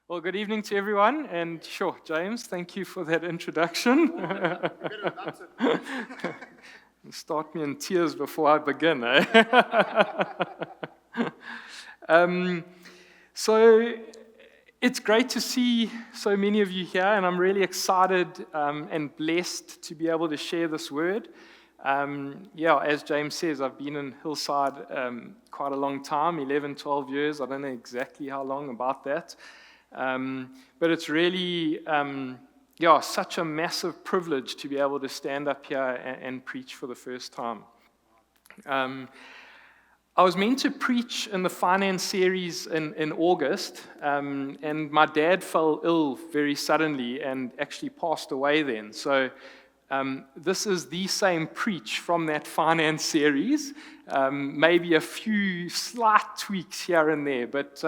Well, good evening to everyone, and sure, James, thank you for that introduction. Start me in tears before I begin, So it's great to see so many of you here, and I'm really excited and blessed to be able to share this word. As James says, I've been in Hillside quite a long time, 11, 12 years. I don't know exactly how long about that. But it's really, such a massive privilege to be able to stand up here and preach for the first time. I was meant to preach in the finance series in August, and my dad fell ill very suddenly and actually passed away then. So this is the same preach from that finance series, maybe a few slight tweaks here and there, but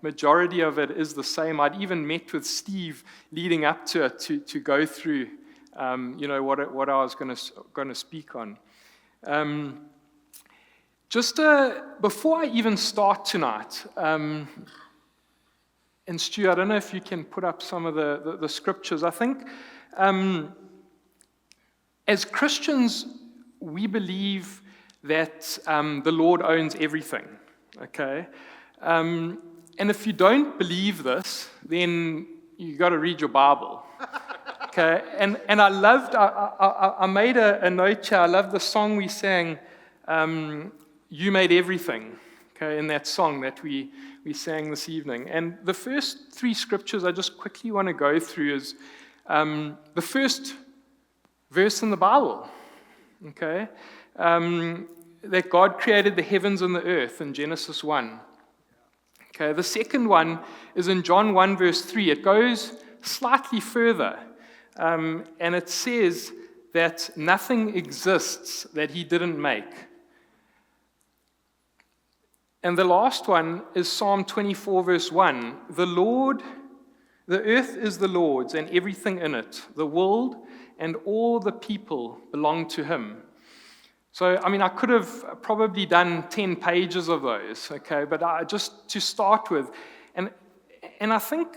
majority of it is the same. I'd even met with Steve leading up to it to go through, what I was going to speak on. Before I even start tonight, and Stu, I don't know if you can put up some of the scriptures. I think as Christians, we believe that the Lord owns everything, okay? And if you don't believe this, then you got to read your Bible, okay? And I made a note here. I love the song we sang, You Made Everything, okay, in that song that we sang this evening. And the first three scriptures I just quickly want to go through is the first verse in the Bible, okay, that God created the heavens and the earth in Genesis 1. Okay, the second one is in John 1 verse 3. It goes slightly further, and it says that nothing exists that he didn't make. And the last one is Psalm 24 verse 1. The earth is the Lord's and everything in it, the world and all the people belong to him. So, I could have probably done 10 pages of those, okay, but just to start with, and I think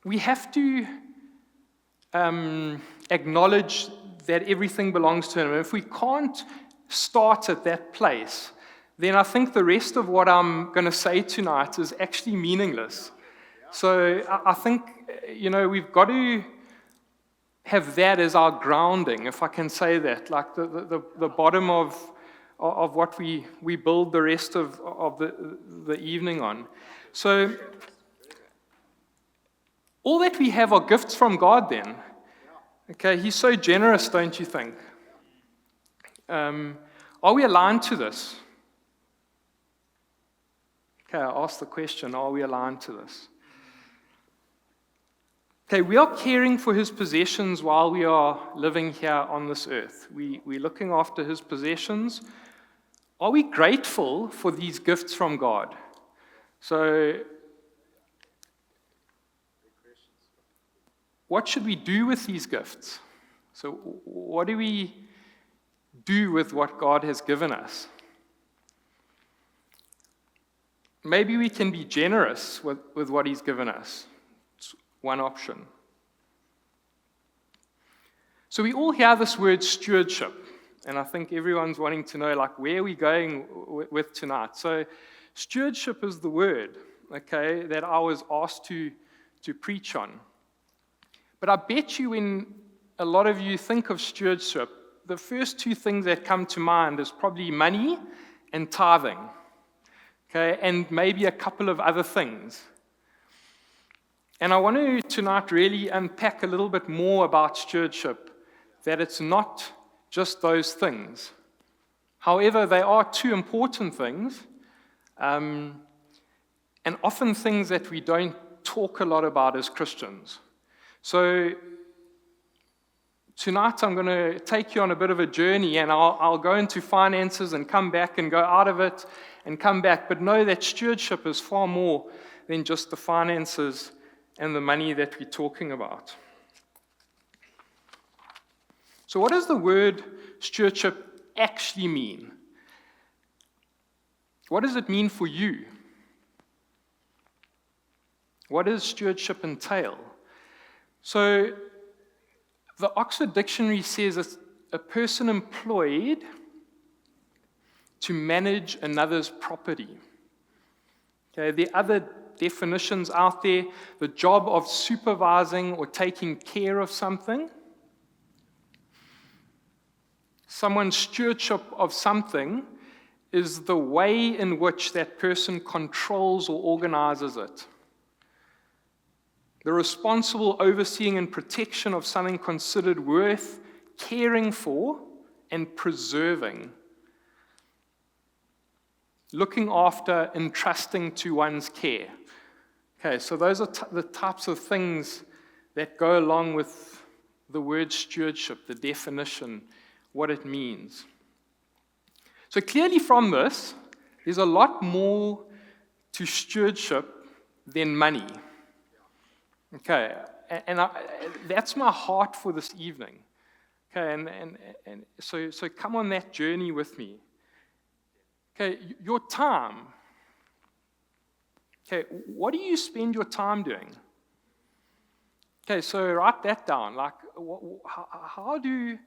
we have to acknowledge that everything belongs to him. And if we can't start at that place, then I think the rest of what I'm going to say tonight is actually meaningless. So I think, we've got to have that as our grounding, if I can say that, like the bottom of what we build the rest of the evening on. So all that we have are gifts from God then. Okay, he's so generous, don't you think? Are we aligned to this? Okay, I asked the question, are we aligned to this? Okay, we are caring for his possessions while we are living here on this earth. We're looking after his possessions. Are we grateful for these gifts from God? So, what should we do with these gifts? So, what do we do with what God has given us? Maybe we can be generous with what he's given us. One option. So we all hear this word stewardship, and I think everyone's wanting to know, where are we going with tonight? So stewardship is the word, okay, that I was asked to preach on. But I bet you when a lot of you think of stewardship, the first two things that come to mind is probably money and tithing, okay, and maybe a couple of other things. And I want to tonight really unpack a little bit more about stewardship, that it's not just those things. However, they are two important things, and often things that we don't talk a lot about as Christians. So tonight I'm going to take you on a bit of a journey, and I'll go into finances and come back and go out of it and come back, but know that stewardship is far more than just the finances and the money that we're talking about. So what does the word stewardship actually mean? What does it mean for you? What does stewardship entail? So the Oxford Dictionary says it's a person employed to manage another's property. Okay, there are other definitions out there. The job of supervising or taking care of something. Someone's stewardship of something is the way in which that person controls or organizes it. The responsible overseeing and protection of something considered worth caring for and preserving. Looking after, entrusting to one's care. Okay, so those are the types of things that go along with the word stewardship, the definition, what it means. So clearly from this, there's a lot more to stewardship than money. Okay, and that's my heart for this evening. Okay, and so come on that journey with me. Okay, your time. Okay, what do you spend your time doing? Okay, so write that down. Like, how do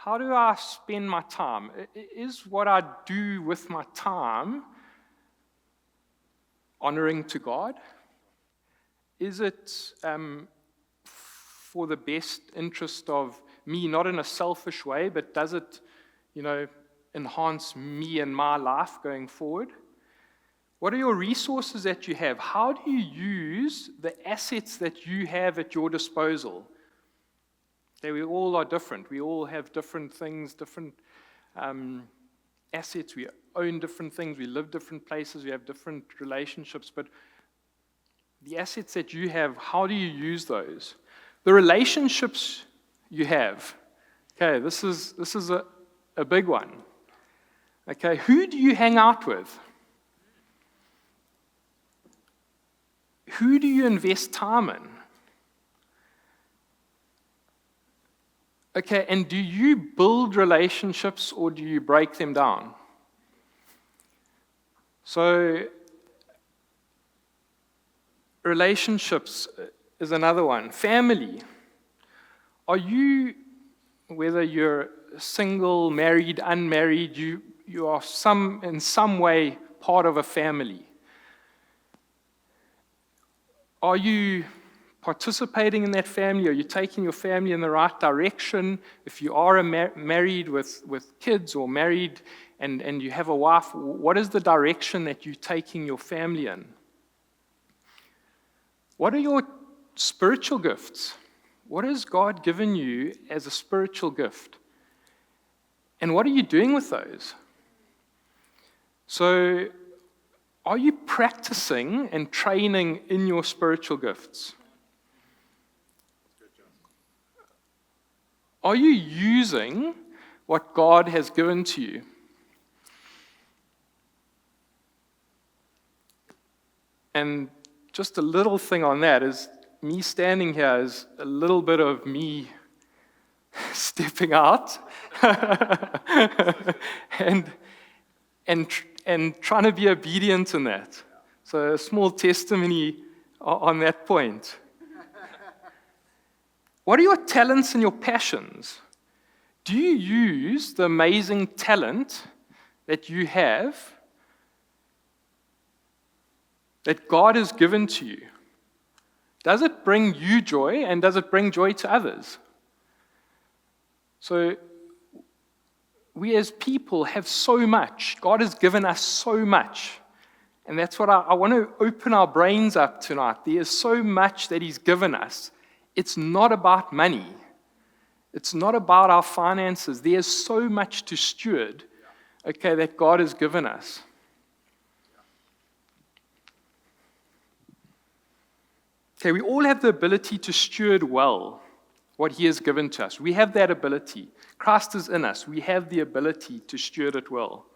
I spend my time? Is what I do with my time honoring to God? Is it for the best interest of me, not in a selfish way, but does it, enhance me and my life going forward? What are your resources that you have? How do you use the assets that you have at your disposal? Okay, we all are different. We all have different things, different assets. We own different things. We live different places. We have different relationships. But the assets that you have, how do you use those? The relationships you have. Okay, this is a big one. Okay, who do you hang out with? Who do you invest time in? Okay, and do you build relationships or do you break them down? So, relationships is another one. Family. Are you, whether you're single, married, unmarried, you are in some way part of a family? Are you participating in that family? Are you taking your family in the right direction? If you are married with kids or married and you have a wife, what is the direction that you're taking your family in? What are your spiritual gifts? What has God given you as a spiritual gift? And what are you doing with those? So, are you practicing and training in your spiritual gifts? Are you using what God has given to you? And just a little thing on that is me standing here is a little bit of me stepping out and trying to be obedient in that. So a small testimony on that point. What are your talents and your passions? Do you use the amazing talent that you have, that God has given to you? Does it bring you joy, and does it bring joy to others? So, we as people have so much. God has given us so much. And that's what I want to open our brains up tonight. There is so much that He's given us. It's not about money. It's not about our finances. There's so much to steward, okay, that God has given us. Okay, we all have the ability to steward well what He has given to us. We have that ability. Christ is in us. We have the ability to steward it well.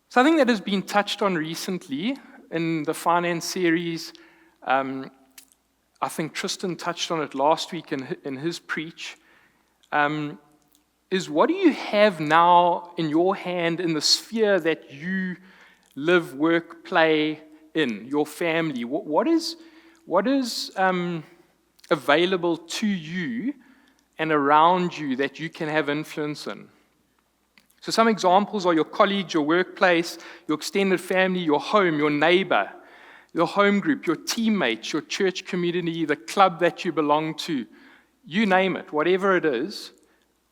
Something that has been touched on recently in the finance series, I think Tristan touched on it last week in his preach, is what do you have now in your hand in the sphere that you live, work, play, in, your family? What is available to you and around you that you can have influence in? So some examples are your colleagues, your workplace, your extended family, your home, your neighbor, your home group, your teammates, your church community, the club that you belong to. You name it, whatever it is.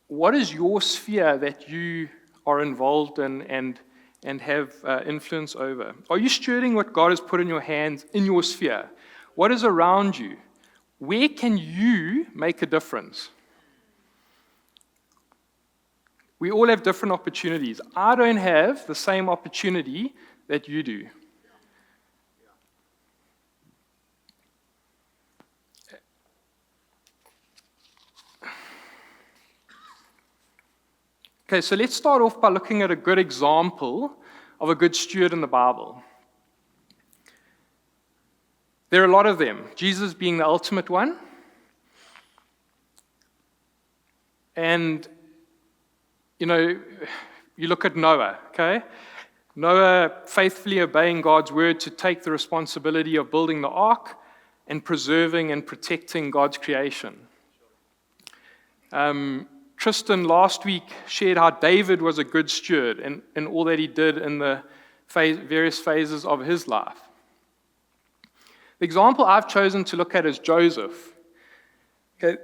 What is your sphere that you are involved in and have influence over? Are you stewarding what God has put in your hands in your sphere? What is around you? Where can you make a difference? We all have different opportunities. I don't have the same opportunity that you do. Okay, so let's start off by looking at a good example of a good steward in the Bible. There are a lot of them, Jesus being the ultimate one. And, you look at Noah, okay? Noah faithfully obeying God's word to take the responsibility of building the ark and preserving and protecting God's creation. Tristan last week shared how David was a good steward and all that he did in the various phases of his life. The example I've chosen to look at is Joseph. Okay,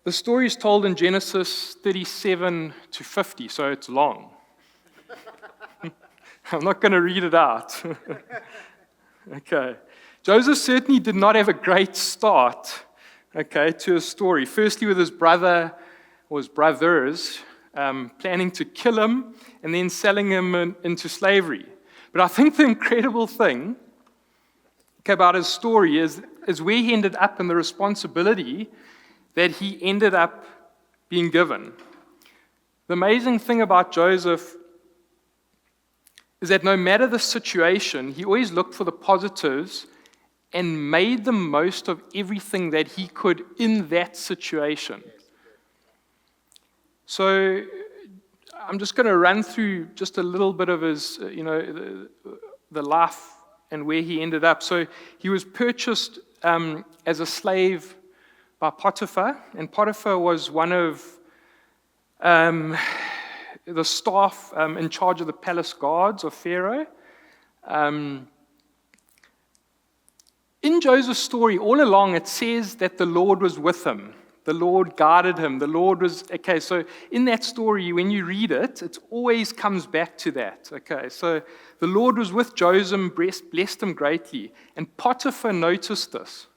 the story is told in Genesis 37 to 50, so it's long. I'm not going to read it out. Okay. Joseph certainly did not have a great start, to his story. Firstly, with his brothers, planning to kill him and then selling him into slavery. But I think the incredible thing about his story is where he ended up and the responsibility that he ended up being given. The amazing thing about Joseph is that no matter the situation, he always looked for the positives and made the most of everything that he could in that situation. So I'm just going to run through just a little bit of his, the life and where he ended up. So he was purchased as a slave by Potiphar, and Potiphar was one of the staff in charge of the palace guards of Pharaoh. In Joseph's story, all along it says that the Lord was with him. The Lord guarded him. The Lord was, so in that story, when you read it, it always comes back to that. So the Lord was with Joseph, blessed him greatly. And Potiphar noticed this.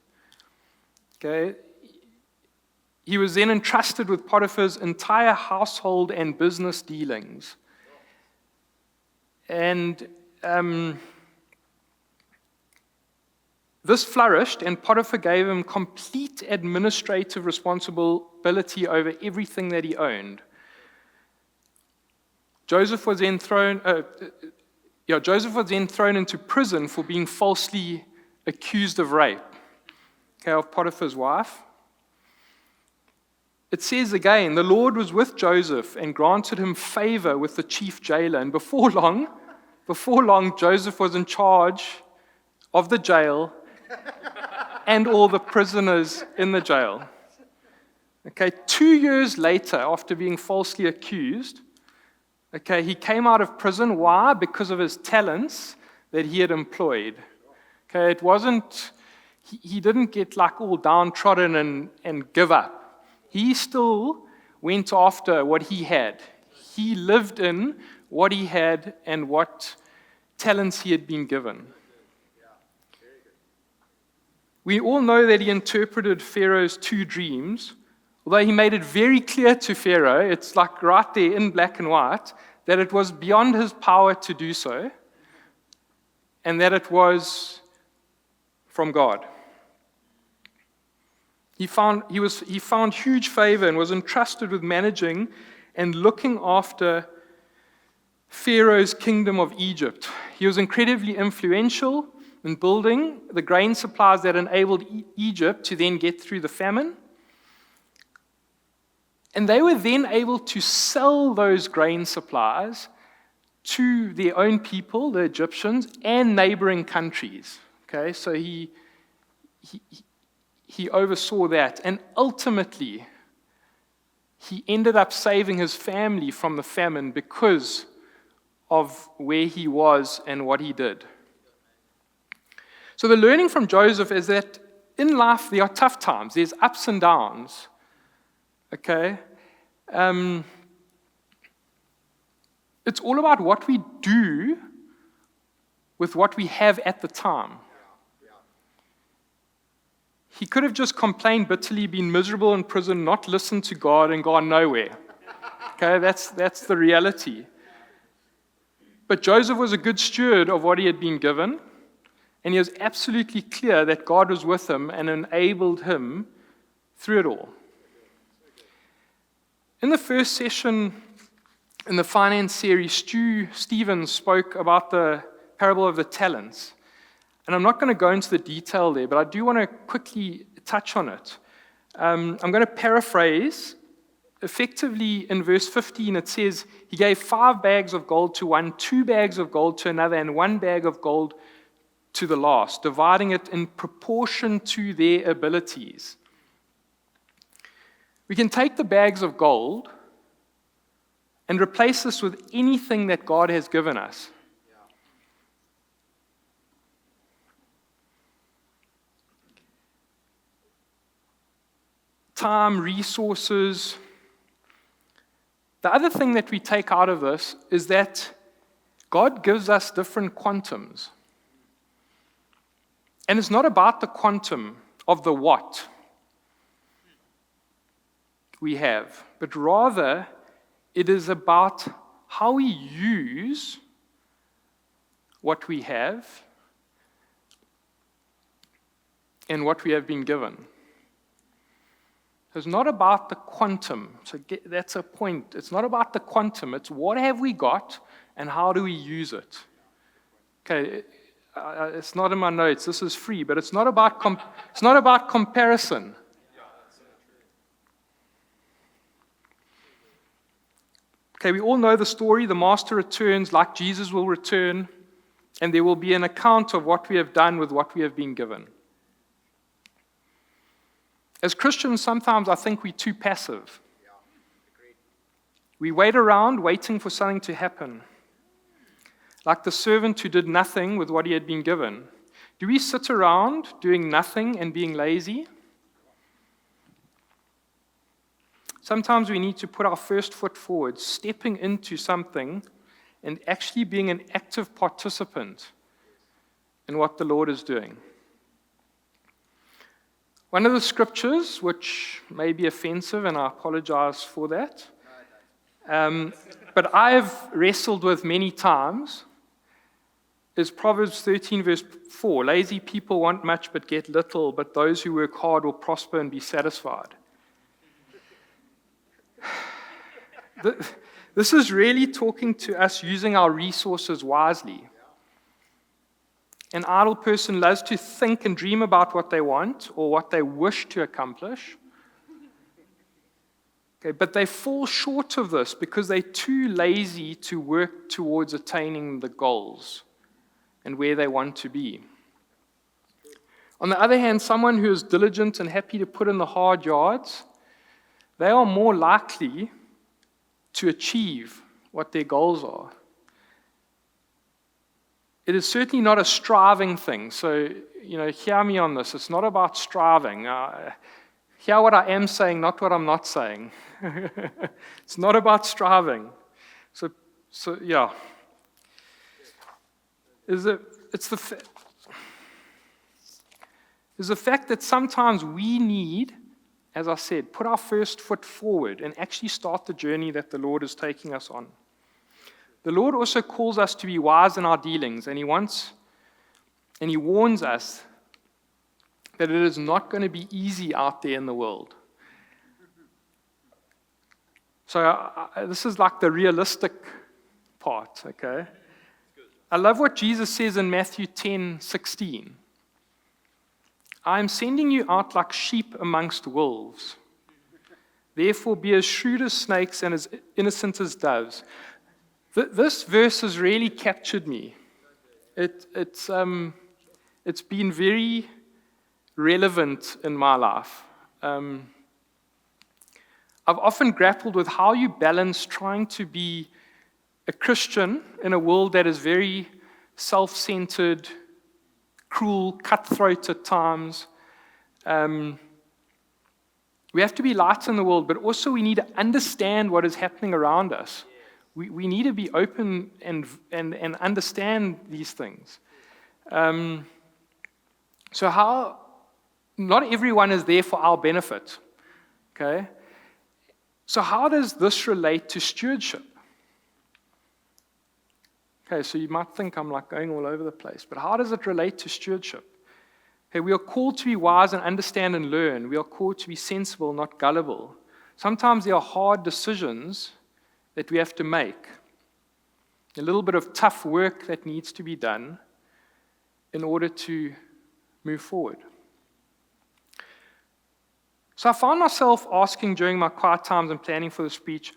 He was then entrusted with Potiphar's entire household and business dealings. And this flourished, and Potiphar gave him complete administrative responsibility over everything that he owned. Joseph was then thrown into prison for being falsely accused of rape, of Potiphar's wife. It says again, the Lord was with Joseph and granted him favor with the chief jailer. And before long, Joseph was in charge of the jail and all the prisoners in the jail. 2 years later, after being falsely accused, he came out of prison. Why? Because of his talents that he had employed. It wasn't, he didn't get all downtrodden and give up. He still went after what he had. He lived in what he had and what talents he had been given. We all know that he interpreted Pharaoh's 2 dreams, although he made it very clear to Pharaoh, it's right there in black and white, that it was beyond his power to do so, and that it was from God. He found huge favor and was entrusted with managing and looking after Pharaoh's kingdom of Egypt. He was incredibly influential in building the grain supplies that enabled Egypt to then get through the famine. And they were then able to sell those grain supplies to their own people, the Egyptians, and neighboring countries. Okay, so he oversaw that, and ultimately, he ended up saving his family from the famine because of where he was and what he did. So the learning from Joseph is that in life there are tough times, there's ups and downs. Okay? It's all about what we do with what we have at the time. He could have just complained bitterly, been miserable in prison, not listened to God, and gone nowhere. Okay, that's the reality. But Joseph was a good steward of what he had been given, and he was absolutely clear that God was with him and enabled him through it all. In the first session in the finance series, Stevens spoke about the parable of the talents. And I'm not going to go into the detail there, but I do want to quickly touch on it. I'm going to paraphrase. Effectively, in verse 15, it says, he gave 5 bags of gold to one, 2 bags of gold to another, and 1 bag of gold to the last, dividing it in proportion to their abilities. We can take the bags of gold and replace this with anything that God has given us. Time, resources. The other thing that we take out of this is that God gives us different quantums. And it's not about the quantum of the what we have, but rather it is about how we use what we have and what we have been given. It's not about the quantum. So that's a point. It's not about the quantum. It's what have we got and how do we use it. Okay, it's not in my notes. This is free, but it's not about comparison. Okay, we all know the story. The master returns like Jesus will return, and there will be an account of what we have done with what we have been given. As Christians, sometimes I think we're too passive. We wait around waiting for something to happen. Like the servant who did nothing with what he had been given. Do we sit around doing nothing and being lazy? Sometimes we need to put our first foot forward, stepping into something and actually being an active participant in what the Lord is doing. One of the scriptures, which may be offensive, and I apologize for that, but I've wrestled with many times, is Proverbs 13, verse 4. Lazy people want much but get little, but those who work hard will prosper and be satisfied. This is really talking to us using our resources wisely. An idle person loves to think and dream about what they want or what they wish to accomplish. Okay, but they fall short of this because they're too lazy to work towards attaining the goals and where they want to be. On the other hand, someone who is diligent and happy to put in the hard yards, they are more likely to achieve what their goals are. It is certainly not a striving thing. So, hear me on this. It's not about striving. Hear what I am saying, not what I'm not saying. It's not about striving. So yeah. It's the fact that sometimes we need, as I said, put our first foot forward and actually start the journey that the Lord is taking us on. The Lord also calls us to be wise in our dealings, and He warns us that it is not going to be easy out there in the world. So this is like the realistic part, okay? I love what Jesus says in Matthew 10:16. I am sending you out like sheep amongst wolves. Therefore be as shrewd as snakes and as innocent as doves. This verse has really captured me. It's been very relevant in my life. I've often grappled with how you balance trying to be a Christian in a world that is very self-centered, cruel, cutthroat at times. We have to be light in the world, but also we need to understand what is happening around us. We need to be open and understand these things. So not everyone is there for our benefit, okay? So how does this relate to stewardship? Okay, so you might think I'm like going all over the place, but how does it relate to stewardship? Okay, we are called to be wise and understand and learn. We are called to be sensible, not gullible. Sometimes there are hard decisions that we have to make. A little bit of tough work that needs to be done in order to move forward. So I found myself asking during my quiet times and planning for the speech,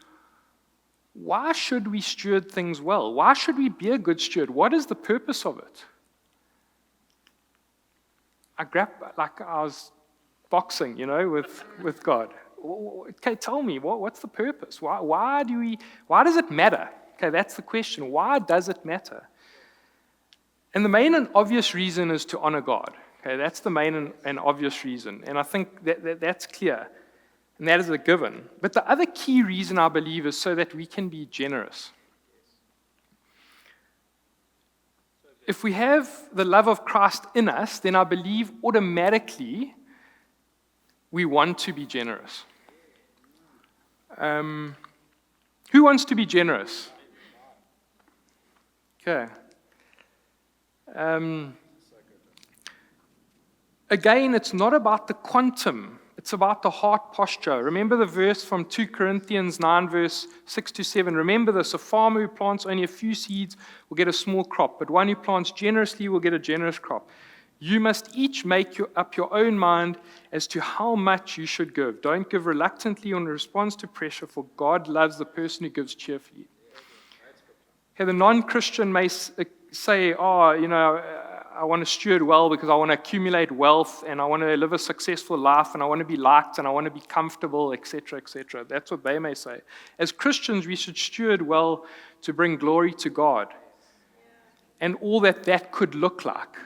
why should we steward things well? Why should we be a good steward? What is the purpose of it? I was boxing, with God. Okay, tell me, what's the purpose? Why does it matter? Okay, that's the question. Why does it matter? And the main and obvious reason is to honor God. Okay, that's the main and obvious reason. And I think that's clear. And that is a given. But the other key reason, I believe, is so that we can be generous. If we have the love of Christ in us, then I believe automatically we want to be generous. Who wants to be generous? Okay. Again, it's not about the quantum. It's about the heart posture. Remember the verse from 2 Corinthians 9, verse 6 to 7. Remember this, a farmer who plants only a few seeds will get a small crop, but one who plants generously will get a generous crop. You must each make up your own mind as to how much you should give. Don't give reluctantly or in response to pressure, for God loves the person who gives cheerfully. Okay, the non-Christian may say, I want to steward well because I want to accumulate wealth and I want to live a successful life and I want to be liked and I want to be comfortable, etc., etc. That's what they may say. As Christians, we should steward well to bring glory to God and all that could look like.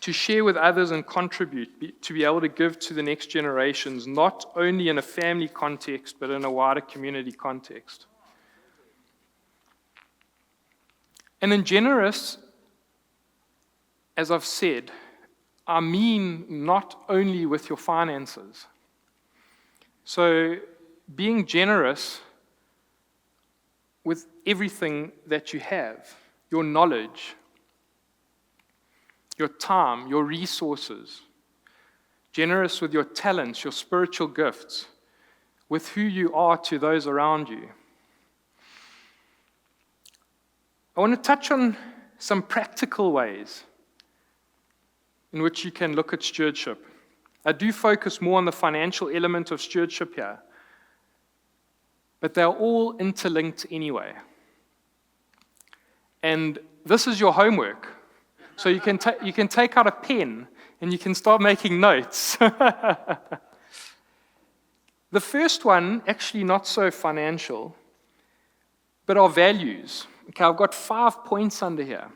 To share with others and contribute, to be able to give to the next generations, not only in a family context, but in a wider community context. And in generous, as I've said, I mean not only with your finances. So being generous with everything that you have, your knowledge, your time, your resources, generous with your talents, your spiritual gifts, with who you are to those around you. I want to touch on some practical ways in which you can look at stewardship. I do focus more on the financial element of stewardship here, but they're all interlinked anyway. And this is your homework. So you can take out a pen and you can start making notes. The first one, actually not so financial, but our values. Okay, I've got 5 points under here.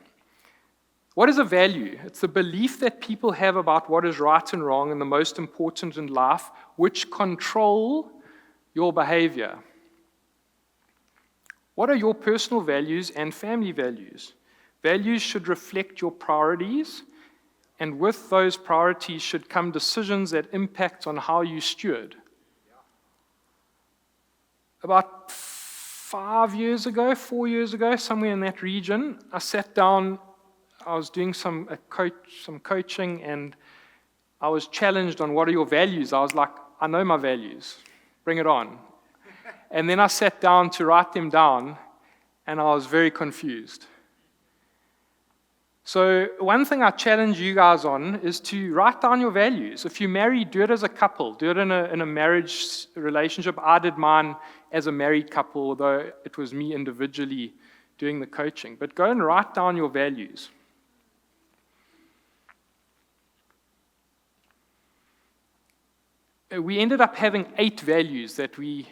What is a value? It's the belief that people have about what is right and wrong and the most important in life, which control your behavior. What are your personal values and family values? Values should reflect your priorities, and with those priorities should come decisions that impact on how you steward. About 4 years ago, somewhere in that region, I sat down, I was doing some coaching, and I was challenged on what are your values. I was like, I know my values, bring it on. And then I sat down to write them down, and I was very confused. So one thing I challenge you guys on is to write down your values. If you marry, do it as a couple. Do it in a marriage relationship. I did mine as a married couple, although it was me individually doing the coaching. But go and write down your values. We ended up having 8 values that we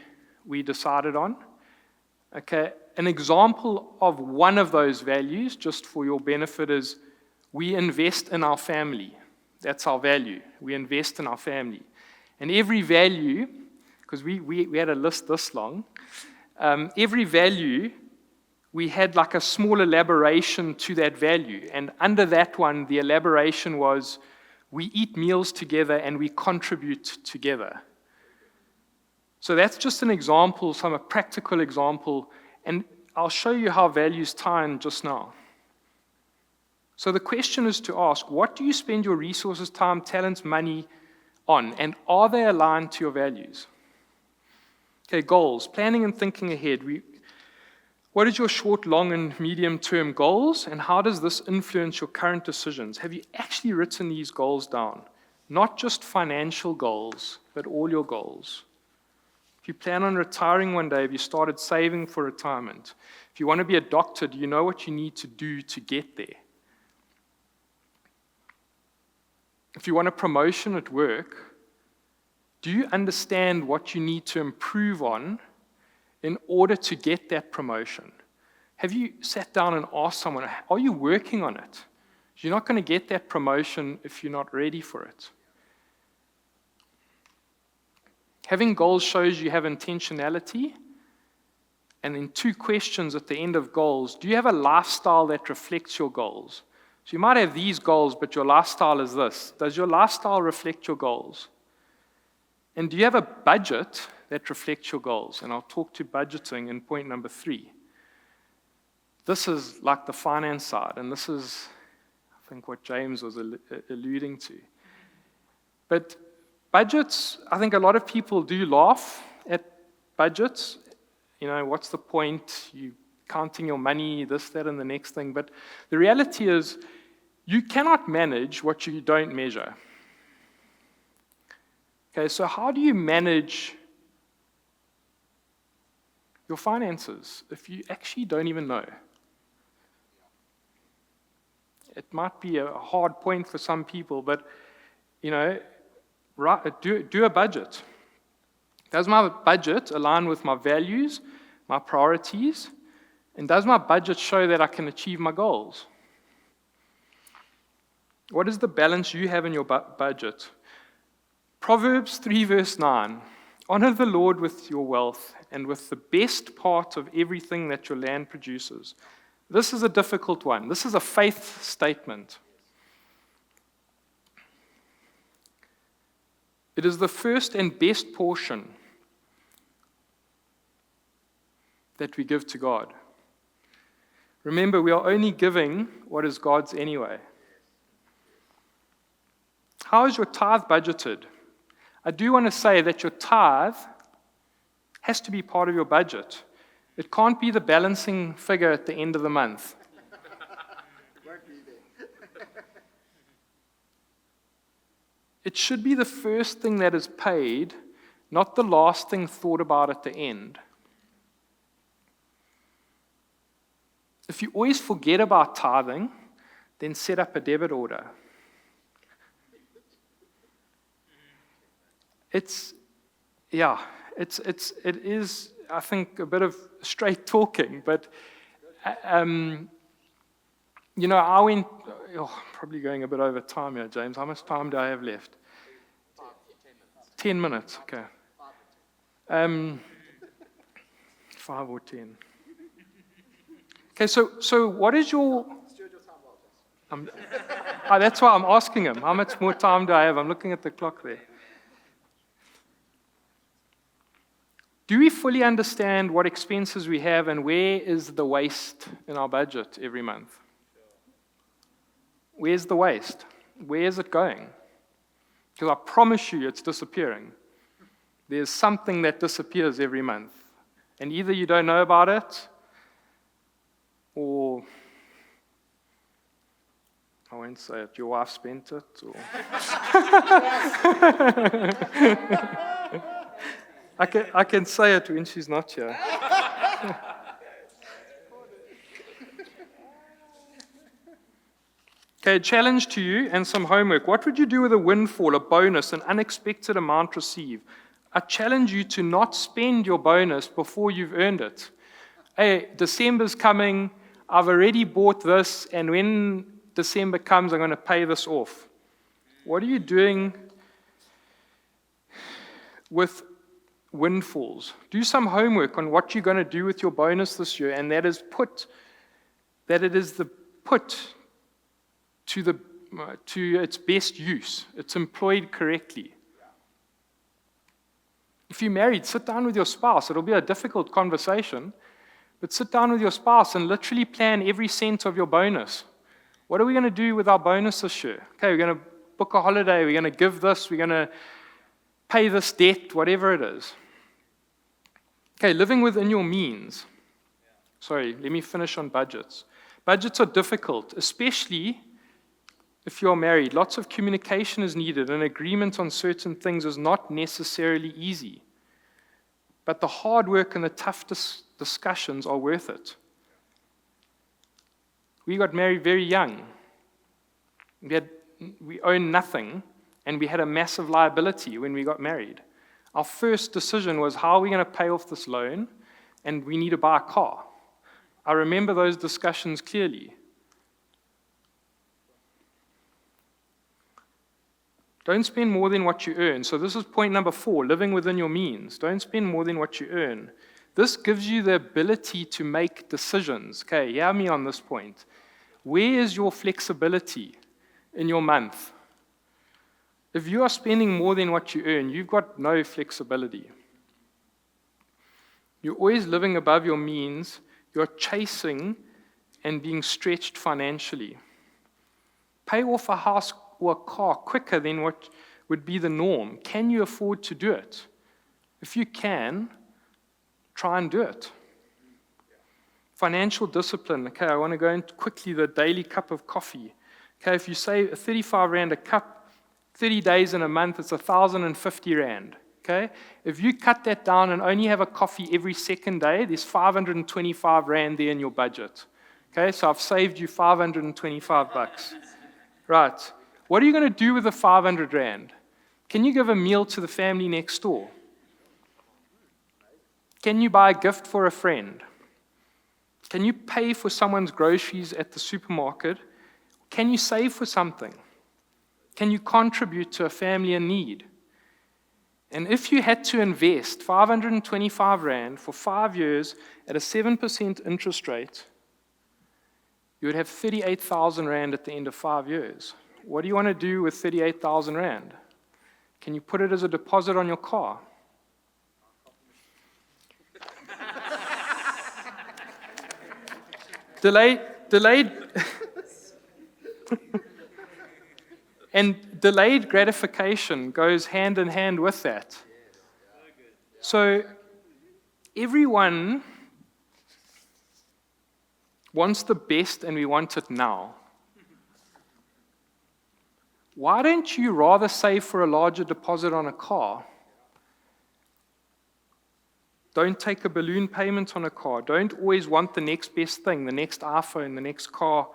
decided on. Okay, an example of one of those values, just for your benefit, is we invest in our family. That's our value. We invest in our family. And every value, because we had a list this long, every value, we had like a small elaboration to that value. And under that one, the elaboration was, we eat meals together and we contribute together. So that's just an example, a practical example, and I'll show you how values tie in just now. So the question is to ask, what do you spend your resources, time, talents, money on, and are they aligned to your values? Okay, goals, planning and thinking ahead. What is your short, long, and medium-term goals, and how does this influence your current decisions? Have you actually written these goals down? Not just financial goals, but all your goals. If you plan on retiring one day, have you started saving for retirement? If you want to be a doctor, do you know what you need to do to get there? If you want a promotion at work, do you understand what you need to improve on in order to get that promotion? Have you sat down and asked someone, are you working on it? You're not going to get that promotion if you're not ready for it. Having goals shows you have intentionality. And then 2 questions at the end of goals. Do you have a lifestyle that reflects your goals? So you might have these goals, but your lifestyle is this. Does your lifestyle reflect your goals? And do you have a budget that reflects your goals? And I'll talk to budgeting in point number 3. This is like the finance side, and this is, I think, what James was alluding to. But budgets, I think a lot of people do laugh at budgets. You know, what's the point? You counting your money, this, that, and the next thing. But the reality is, you cannot manage what you don't measure. Okay, so how do you manage your finances if you actually don't even know? It might be a hard point for some people, but, you know, do a budget. Does my budget align with my values, my priorities, and does my budget show that I can achieve my goals? What is the balance you have in your budget? Proverbs 3 verse 9. Honor the Lord with your wealth and with the best part of everything that your land produces. This is a difficult one. This is a faith statement. It is the first and best portion that we give to God. Remember, we are only giving what is God's anyway. How is your tithe budgeted? I do want to say that your tithe has to be part of your budget. It can't be the balancing figure at the end of the month. It should be the first thing that is paid, not the last thing thought about at the end. If you always forget about tithing, then set up a debit order. It is, I think, a bit of straight talking, but, you know, I went, probably going a bit over time here, James. How much time do I have left? 10 minutes, okay. 5 or 10. Okay, so what is your... that's why I'm asking him. How much more time do I have? I'm looking at the clock there. Do we fully understand what expenses we have and where is the waste in our budget every month? Where's the waste? Where is it going? Because I promise you it's disappearing. There's something that disappears every month. And either you don't know about it, or, I won't say it, your wife spent it, or... I can say it when she's not here. Okay, challenge to you and some homework. What would you do with a windfall, a bonus, an unexpected amount received? I challenge you to not spend your bonus before you've earned it. Hey, December's coming. I've already bought this, and when December comes, I'm going to pay this off. What are you doing with windfalls? Do some homework on what you're going to do with your bonus this year, and that is put to its best use. It's employed correctly. If you're married, sit down with your spouse. It'll be a difficult conversation, but sit down with your spouse and literally plan every cent of your bonus. What are we going to do with our bonus this year? Okay, we're going to book a holiday. We're going to give this. We're going to pay this debt, whatever it is. Okay, living within your means. Sorry, let me finish on budgets. Budgets are difficult, especially if you're married. Lots of communication is needed, and agreement on certain things is not necessarily easy. But the hard work and the tough discussions are worth it. We got married very young. We owned nothing, and we had a massive liability when we got married. Our first decision was, how are we going to pay off this loan, and we need to buy a car. I remember those discussions clearly. Don't spend more than what you earn. So this is point number 4, living within your means. Don't spend more than what you earn. This gives you the ability to make decisions. Okay, hear me on this point. Where is your flexibility in your month? If you are spending more than what you earn, you've got no flexibility. You're always living above your means. You're chasing and being stretched financially. Pay off a house or a car quicker than what would be the norm. Can you afford to do it? If you can, try and do it. Financial discipline. Okay, I want to go into quickly the daily cup of coffee. Okay, if you save 35 Rand a cup, 30 days in a month, it's 1,050 Rand. Okay, if you cut that down and only have a coffee every second day, there's 525 Rand there in your budget. Okay, so I've saved you 525 bucks. Right. What are you going to do with the 500 Rand? Can you give a meal to the family next door? Can you buy a gift for a friend? Can you pay for someone's groceries at the supermarket? Can you save for something? Can you contribute to a family in need? And if you had to invest 525 Rand for 5 years at a 7% interest rate, you would have 38,000 Rand at the end of 5 years. What do you want to do with 38,000 Rand? Can you put it as a deposit on your car? Delayed and delayed gratification goes hand in hand with that. So everyone wants the best and we want it now. Why don't you rather save for a larger deposit on a car? Don't take a balloon payment on a car. Don't always want the next best thing, the next iPhone, the next car,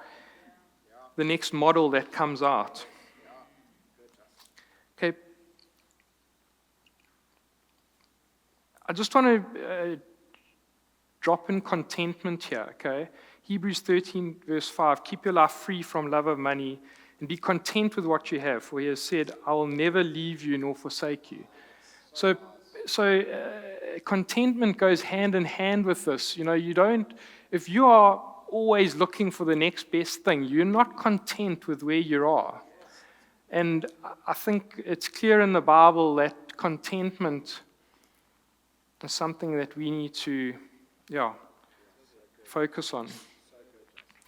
the next model that comes out. Okay. I just want to drop in contentment here, okay? Hebrews 13, verse 5, keep your life free from love of money and be content with what you have, for he has said, I will never leave you nor forsake you. So contentment goes hand in hand with this. You know, if you are always looking for the next best thing, you're not content with where you are. And I think it's clear in the Bible that contentment is something that we need to, focus on.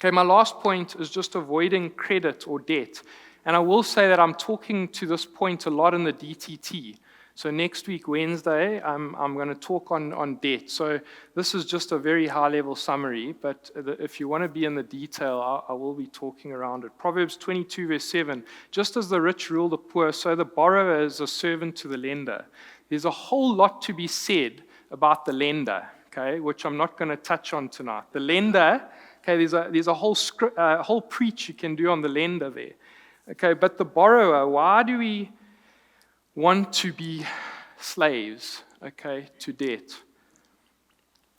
Okay, my last point is just avoiding credit or debt. And I will say that I'm talking to this point a lot in the DTT. So next week, Wednesday, I'm going to talk on debt. So this is just a very high-level summary, but if you want to be in the detail, I will be talking around it. Proverbs 22, verse 7, just as the rich rule the poor, so the borrower is a servant to the lender. there's a whole lot to be said about the lender, okay, which I'm not going to touch on tonight. The lender, okay, there's a whole preach you can do on the lender there. Okay, but the borrower, why do we want to be slaves, okay, to debt?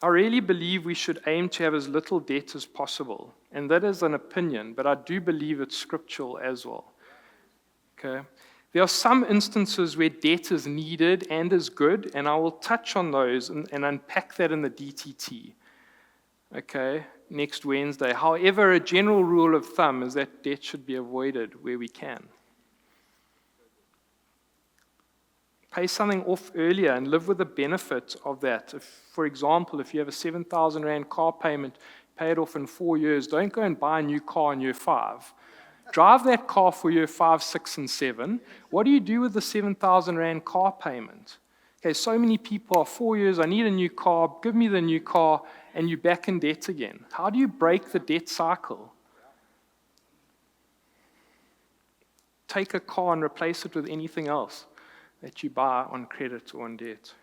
I really believe we should aim to have as little debt as possible. And that is an opinion, but I do believe it's scriptural as well. Okay? There are some instances where debt is needed and is good, and I will touch on those and unpack that in the DTT. Okay, next Wednesday. However, a general rule of thumb is that debt should be avoided where we can. Pay something off earlier and live with the benefit of that. If, for example, if you have a 7,000 Rand car payment, pay it off in 4 years. Don't go and buy a new car in year 5. Drive that car for year 5, 6, and 7. What do you do with the 7,000 Rand car payment? Okay, so many people are 4 years, I need a new car, give me the new car, and you're back in debt again. How do you break the debt cycle? Take a car and replace it with anything else that you buy on credit or on debt.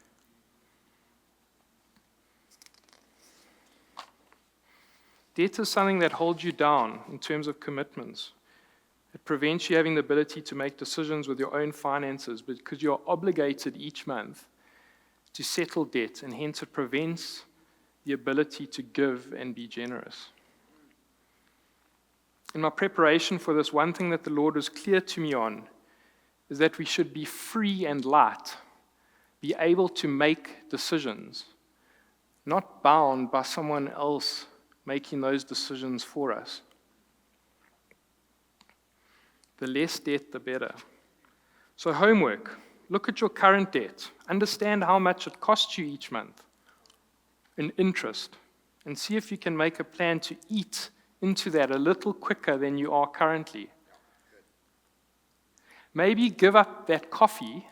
Debt is something that holds you down in terms of commitments. It prevents you having the ability to make decisions with your own finances because you're obligated each month to settle debt, and hence it prevents the ability to give and be generous. In my preparation for this, one thing that the Lord was clear to me on is that we should be free and light, be able to make decisions, not bound by someone else making those decisions for us. The less debt, the better. So homework, look at your current debt, understand how much it costs you each month in interest, and see if you can make a plan to eat into that a little quicker than you are currently. Maybe give up that coffee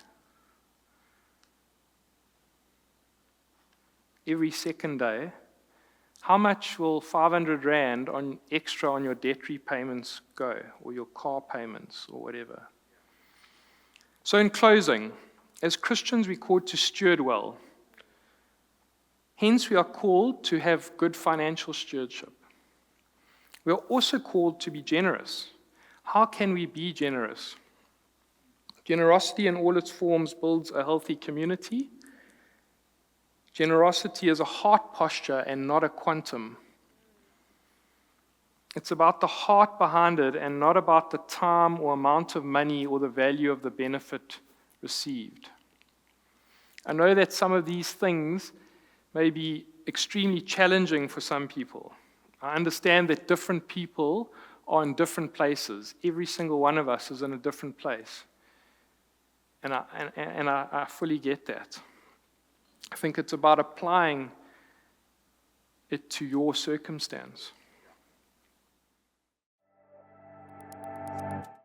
every second day. How much will 500 Rand extra on your debt repayments go, or your car payments, or whatever? So in closing, as Christians, we're called to steward well. Hence, we are called to have good financial stewardship. We are also called to be generous. How can we be generous? Generosity in all its forms builds a healthy community. Generosity is a heart posture and not a quantum. It's about the heart behind it and not about the time or amount of money or the value of the benefit received. I know that some of these things may be extremely challenging for some people. I understand that different people are in different places. Every single one of us is in a different place. And I fully get that. I think it's about applying it to your circumstance.